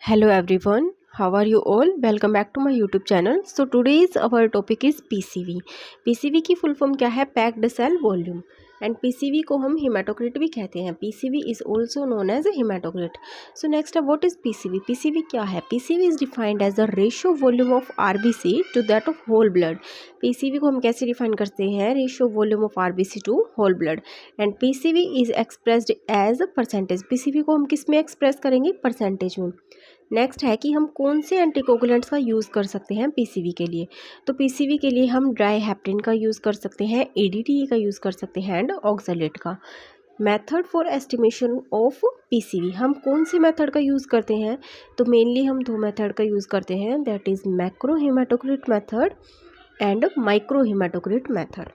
Hello everyone, how are you all? Welcome back to my YouTube channel. So today's our topic is PCV. PCV की full form क्या है? Packed cell volume. And PCV को हम haematocrit भी कहते हैं. PCV is also known as haematocrit. So next है what is PCV. PCV क्या है? PCV is defined as the ratio volume of RBC to that of whole blood. PCV को हम कैसे डिफाइन करते हैं? Ratio volume of RBC to whole blood. And PCV is expressed as percentage. PCV को हम किस में एक्सप्रेस करेंगे? परसेंटेज में. नेक्स्ट है कि हम कौन से एंटीकोगुलेंट्स का यूज़ कर सकते हैं PCV के लिए. तो PCV के लिए हम ड्राई हेप्रिन का यूज़ कर सकते हैं, ADT का यूज़ कर सकते हैं एंड ऑक्सलेट का. Method for estimation of PCV, हम कौन से मेथड का यूज़ करते हैं? तो मेनली हम दो मेथड का यूज़ करते हैं, that is macro haematocrit method and micro haematocrit method.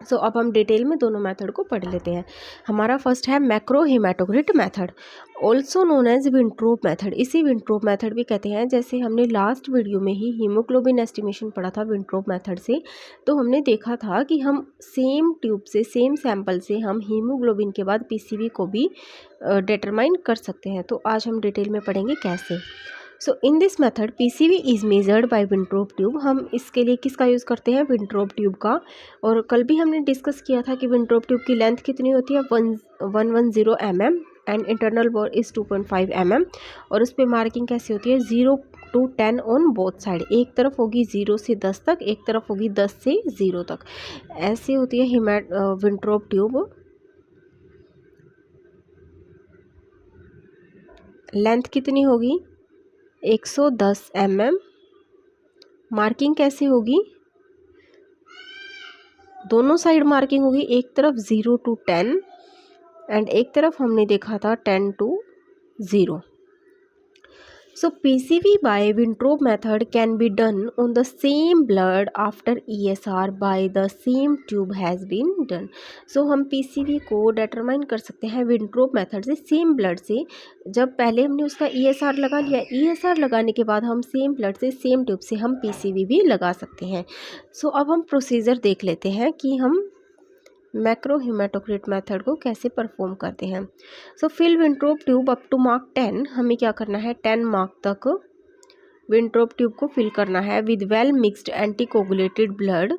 So अब हम डिटेल में दोनों मेथड को पढ़ लेते हैं. हमारा फर्स्ट है macro haematocrit method, also known as Wintrobe method. इसी विंट्रोप मेथड भी कहते हैं. जैसे हमने लास्ट वीडियो में ही हीमोग्लोबिन एस्टिमेशन पढ़ा था विंट्रोप मेथड से, तो हमने देखा था कि हम सेम ट्यूब से, सेम सैंपल से हम हीमोग्लोबिन के बाद PCV को भी डिटरमाइन कर सकते हैं. तो आज हम डिटेल में पढ़ेंगे कैसे. So in this method PCV is measured by Wintrobe tube. हम इसके लिए किसका यूज़ करते हैं? विंट्रोप ट्यूब का. और कल भी हमने डिस्कस किया था कि विंट्रोप ट्यूब की लेंथ कितनी होती है? 110 mm and internal bore is 2.5 mm. और उस पर मार्किंग कैसे होती है? 0 to 10 ऑन बोथ साइड. एक तरफ होगी 0 से 10 तक, एक तरफ होगी 10 से 0 तक. ऐसे होती है विंट्रोप ट्यूब. लेंथ कितनी होगी? 110 mm. मार्किंग कैसे होगी? दोनों साइड मार्किंग होगी, एक तरफ 0 to 10 एंड एक तरफ हमने देखा था 10 to 0. So PCV by Winthrop method can be done on the same blood after ESR by the same tube has been done. So हम PCV को determine कर सकते हैं Winthrop method से, सेम ब्लड से. जब पहले हमने उसका ESR लगा लिया, ESR लगाने के बाद हम सेम ब्लड से, सेम ट्यूब से हम PCV भी लगा सकते हैं. So अब हम प्रोसीजर देख लेते हैं कि हम मैक्रो हेमाटोक्रिट मेथड को कैसे परफॉर्म करते हैं. So fill Wintrobe tube up to mark 10. हमें क्या करना है? 10 मार्क तक विंट्रोप ट्यूब को फिल करना है with well mixed anticoagulated blood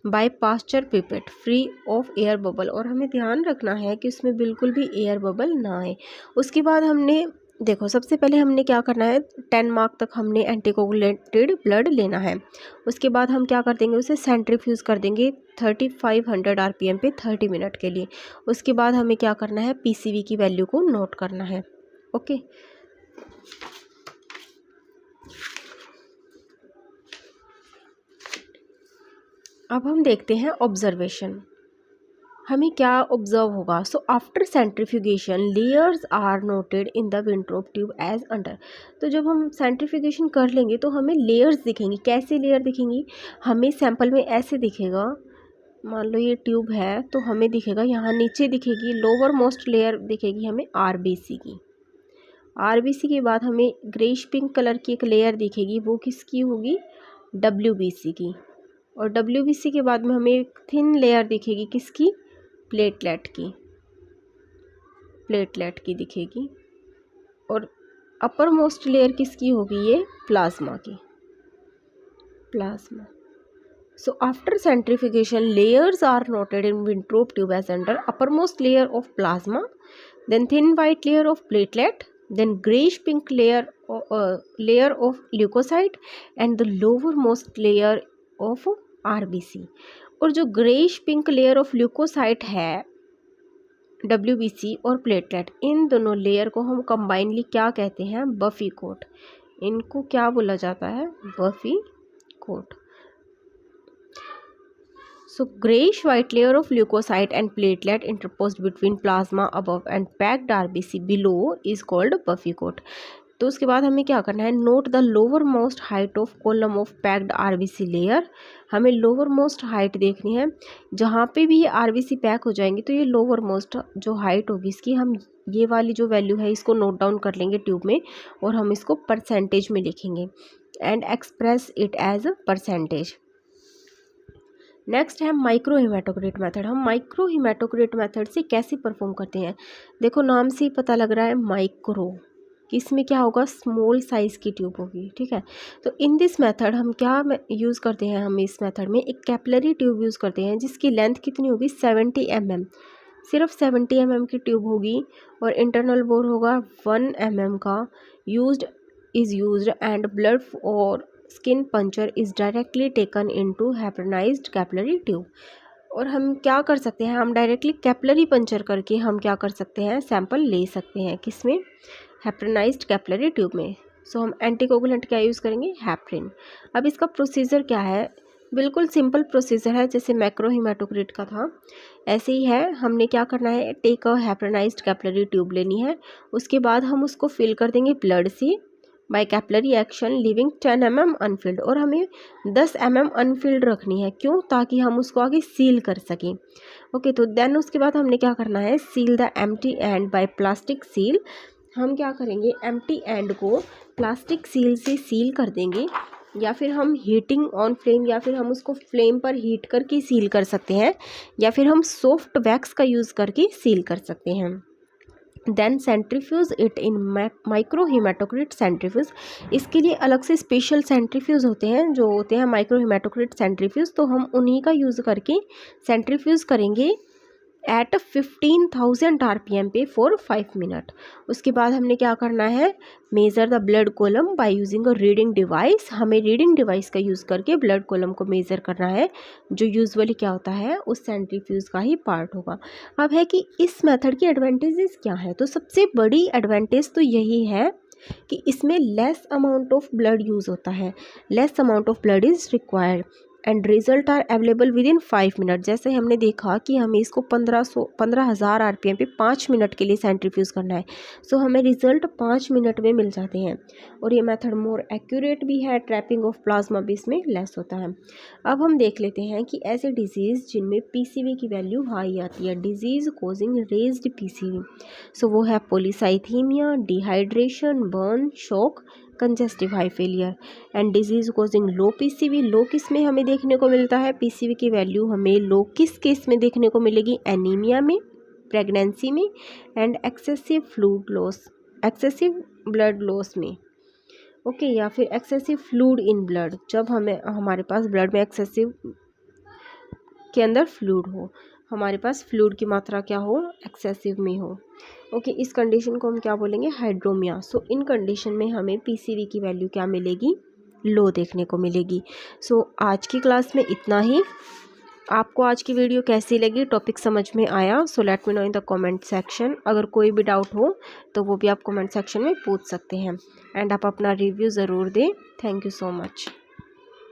by Pasteur pipette free of air bubble. और हमें ध्यान रखना है कि उसमें बिल्कुल भी एयर बबल ना आए. उसके बाद हमने देखो, सबसे पहले हमने क्या करना है? 10 मार्क तक हमने एंटीकोगुलेटेड ब्लड लेना है. उसके बाद हम क्या कर देंगे? उसे सेंट्रीफ्यूज कर देंगे 3500 RPM पे 30 मिनट के लिए. उसके बाद हमें क्या करना है? PCV की वैल्यू को नोट करना है. ओके. अब हम देखते हैं ऑब्जर्वेशन. हमें क्या ऑब्जर्व होगा? So after centrifugation layers are noted in the Wintrobe tube as under. तो जब हम सेंट्रीफ्यूगेशन कर लेंगे तो हमें लेयर्स दिखेंगी. कैसे लेयर दिखेंगी? हमें सैंपल में ऐसे दिखेगा. मान लो ये ट्यूब है, तो हमें दिखेगा यहाँ नीचे दिखेगी लोअर मोस्ट लेयर दिखेगी हमें RBC की. RBC के बाद हमें ग्रेश पिंक कलर की एक लेयर दिखेगी, वो किसकी होगी? WBC की. और WBC के बाद में हमें एक थिन लेयर दिखेगी, किसकी? प्लेटलेट की दिखेगी. और अपर मोस्ट लेयर किसकी होगी? ये प्लाज्मा की. So after centrifugation layers are noted in Winthrop tube as under uppermost layer of plasma, then thin white layer of platelet, then greyish pink layer of leukocyte and the lowermost layer of RBC. और जो greyish pink layer of leucocyte है WBC और platelet, इन दोनों layer को हम combinedly क्या कहते हैं? Buffy coat. इनको क्या बोला जाता है? Buffy coat. So grayish white layer of leukocyte and platelet interposed between plasma above and packed RBC below is called buffy coat. तो उसके बाद हमें क्या करना है? Note the lower most height of column of packed RBC layer. हमें lower most height देखनी है. जहाँ पे भी ये RBC पैक हो जाएंगे तो ये लोअर मोस्ट जो हाइट होगी इसकी, हम ये वाली जो वैल्यू है इसको नोट डाउन कर लेंगे ट्यूब में, और हम इसको परसेंटेज में लिखेंगे and express it as a percentage. Next है माइक्रो हेमाटोक्रिट मेथड. हम माइक्रो हेमाटोक्रिट मेथड से कैसे परफॉर्म करते हैं? देखो, नाम से ही पता लग रहा है माइक्रो. कि इसमें क्या होगा, स्मॉल साइज़ की ट्यूब होगी, ठीक है। तो इन दिस मेथड हम क्या यूज़ करते हैं, हम इस मेथड में एक कैपिलरी ट्यूब यूज़ करते हैं जिसकी लेंथ कितनी होगी, 70 mm, सिर्फ 70 mm की ट्यूब होगी और इंटरनल बोर होगा 1 mm का। यूज्ड एंड ब्लड और skin puncture is directly taken into heparinised capillary tube. और हम क्या कर सकते हैं, हम डायरेक्टली कैपिलरी पंचर करके हम क्या कर सकते हैं, सैंपल ले सकते हैं, किसमें, हेपरनाइज्ड कैपिलरी ट्यूब में। सो हम एंटीकोगुलेंट क्या यूज़ करेंगे, हेपरिन। अब इसका प्रोसीजर क्या है, बिल्कुल सिंपल प्रोसीजर है, जैसे मैक्रो हेमाटोक्रिट का था ऐसे ही है। हमने क्या करना है, टेक अ हेपरनाइज्ड कैपिलरी ट्यूब लेनी है, उसके बाद हम उसको फिल कर देंगे ब्लड से by capillary action leaving 10 mm unfilled, और हमें 10 mm अनफिल्ड रखनी है, क्यों, ताकि हम उसको आगे सील कर सकें। ओके, तो देन उसके बाद हमने क्या करना है, seal the empty and bye plastic seal. हम क्या करेंगे, एम्प्टी एंड को प्लास्टिक सील से सील कर देंगे, या फिर हम हीटिंग ऑन फ्लेम, या फिर हम उसको फ्लेम पर हीट करके सील कर सकते हैं, या फिर हम सॉफ्ट वैक्स का यूज़ करके सील कर सकते हैं। Then centrifuge it in micro haematocrit centrifuge. इसके लिए अलग से स्पेशल सेंट्रीफ्यूज होते हैं, जो होते हैं माइक्रो हेमाटोक्रिट सेंट्रीफ्यूज, तो हम उन्हीं का यूज़ करके सेंट्रीफ्यूज करेंगे एट 15,000 RPM पे फॉर 5 मिनट। उसके बाद हमने क्या करना है, measure the blood column by using a reading device. हमें रीडिंग डिवाइस का यूज़ करके ब्लड कॉलम को मेज़र करना है, जो यूजुअली क्या होता है, उस सेंट्रीफ्यूज का ही पार्ट होगा। अब है कि इस मेथड की एडवांटेजेस क्या है, तो सबसे बड़ी एडवांटेज तो यही है कि इसमें less amount of blood use होता है, less amount of blood is required and result are available within 5 minute. जैसे हमने देखा कि हमें इसको 15,000 RPM पे 5 मिनट के लिए सेंट्रीफ्यूज करना है, सो हमें रिजल्ट 5 मिनट में मिल जाते हैं। और ये मेथड मोर एक्यूरेट भी है, ट्रैपिंग ऑफ प्लाज्मा भी इसमें लेस होता है। अब हम देख लेते हैं कि ऐसे डिजीज़ जिनमें PCV की वैल्यू हाई आती है, डिजीज़ कोजिंग रेज्ड PCV, सो वो है polycythaemia, dehydration, burn, shock, congestive high failure. And disease causing low PCV, लो किस में हमें देखने को मिलता है, PCV की वैल्यू हमें लो किस केस में देखने को मिलेगी, एनीमिया में, प्रेगनेंसी में, and excessive fluid loss, excessive blood loss में। ओके, या फिर एक्सेसिव फ्लूइड इन ब्लड, जब हमारे पास ब्लड में एक्सेसिव के अंदर फ्लूइड हो, हमारे पास फ्लूइड की मात्रा क्या हो, एक्सेसिव में हो। ओके, इस कंडीशन को हम क्या बोलेंगे, हाइड्रोमिया। सो इन कंडीशन में हमें PCV की वैल्यू क्या मिलेगी, लो देखने को मिलेगी। सो आज की क्लास में इतना ही। आपको आज की वीडियो कैसी लगी, टॉपिक समझ में आया, so let me know in the comment section. अगर कोई भी डाउट हो तो वो भी आप कमेंट सेक्शन में पूछ सकते हैं, एंड आप अपना रिव्यू ज़रूर दें। Thank you so much.